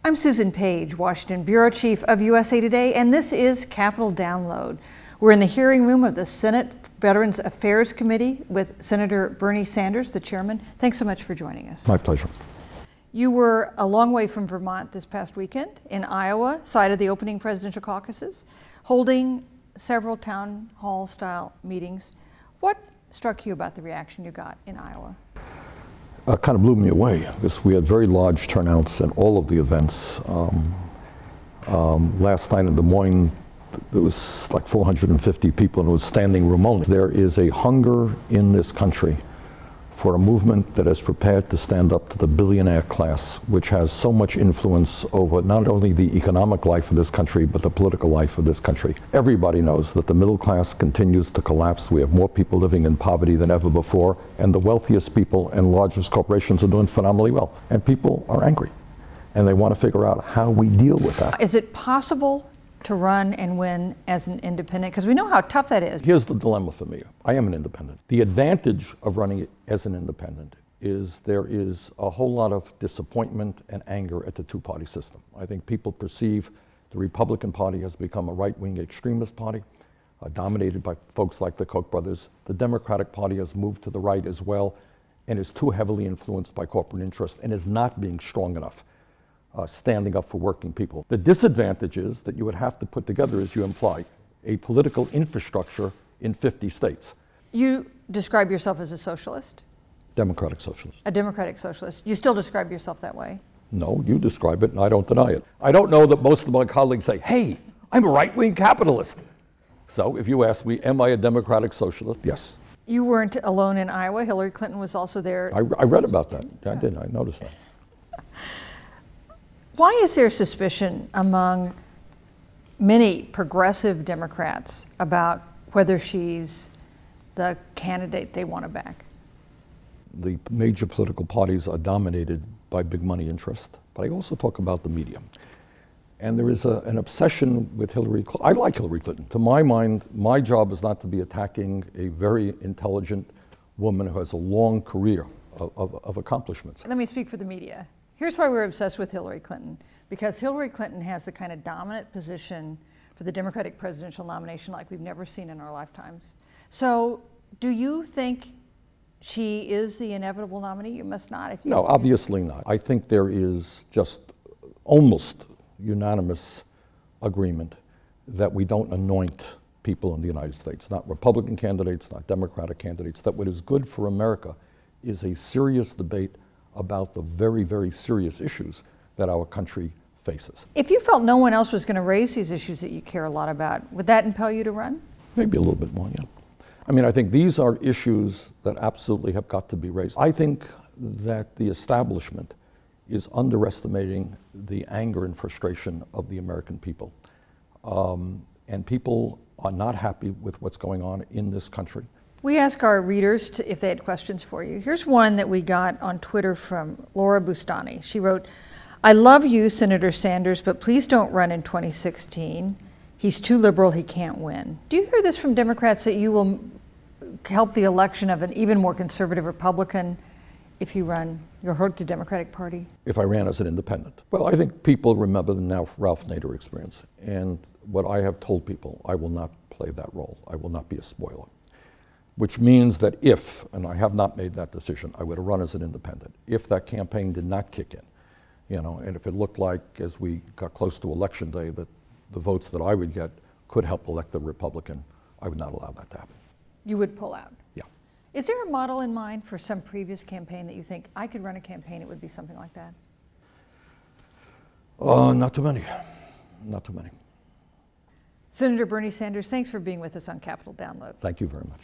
I'm Susan Page, Washington Bureau Chief of USA Today, and this is Capitol Download. We're in the hearing room of the Senate Veterans Affairs Committee with Senator Bernie Sanders, the chairman. Thanks so much for joining us. My pleasure. You were a long way from Vermont this past weekend in Iowa, site of the opening presidential caucuses, holding several town hall style meetings. What struck you about the reaction you got in Iowa? Kind of blew me away because we had very large turnouts at all of the events. Last night in Des Moines, there was like 450 people and it was standing room only. There is a hunger in this country for a movement that is prepared to stand up to the billionaire class, which has so much influence over not only the economic life of this country, but the political life of this country. Everybody knows that the middle class continues to collapse. We have more people living in poverty than ever before, and the wealthiest people and largest corporations are doing phenomenally well. And people are angry, and they want to figure out how we deal with that. Is it possible to run and win as an independent? Because we know how tough that is. Here's the dilemma for me. I am an independent. The advantage of running as an independent is there is a whole lot of disappointment and anger at the two-party system. I think people perceive the Republican Party has become a right-wing extremist party, dominated by folks like the Koch brothers. The Democratic Party has moved to the right as well and is too heavily influenced by corporate interest and is not being strong enough. Standing up for working people. The disadvantage is that you would have to put together, as you imply, a political infrastructure in 50 states. You describe yourself as a socialist? Democratic socialist. A democratic socialist. You still describe yourself that way? No, you describe it and I don't deny it. I don't know that most of my colleagues say, hey, I'm a right-wing capitalist. So if you ask me, am I a democratic socialist? Yes. You weren't alone in Iowa. Hillary Clinton was also there. I read about that. I did. I noticed that. Why is there suspicion among many progressive Democrats about whether she's the candidate they want to back? The major political parties are dominated by big money interest, but I also talk about the media. And there is an obsession with Hillary Clinton. I like Hillary Clinton. To my mind, my job is not to be attacking a very intelligent woman who has a long career of accomplishments. Let me speak for the media. Here's why we're obsessed with Hillary Clinton, because Hillary Clinton has the kind of dominant position for the Democratic presidential nomination like we've never seen in our lifetimes. So do you think she is the inevitable nominee? You must not. No, obviously not. I think there is just almost unanimous agreement that we don't anoint people in the United States, not Republican candidates, not Democratic candidates, that what is good for America is a serious debate about the very, very serious issues that our country faces. If you felt no one else was going to raise these issues that you care a lot about, would that impel you to run? Maybe a little bit more, yeah. I mean, I think these are issues that absolutely have got to be raised. I think that the establishment is underestimating the anger and frustration of the American people. And people are not happy with what's going on in this country. We ask our readers if they had questions for you. Here's one that we got on Twitter from Laura Bustani. She wrote, I love you, Senator Sanders, but please don't run in 2016. He's too liberal, he can't win. Do you hear this from Democrats that you will help the election of an even more conservative Republican if you run? You'll hurt the Democratic Party? If I ran as an independent. Well, I think people remember the now Ralph Nader experience. And what I have told people, I will not play that role. I will not be a spoiler. Which means that if, and I have not made that decision, I would have run as an independent. If that campaign did not kick in, and if it looked like as we got close to Election Day that the votes that I would get could help elect a Republican, I would not allow that to happen. You would pull out? Yeah. Is there a model in mind for some previous campaign that you think, I could run a campaign, it would be something like that? Not too many. Not too many. Senator Bernie Sanders, thanks for being with us on Capitol Download. Thank you very much.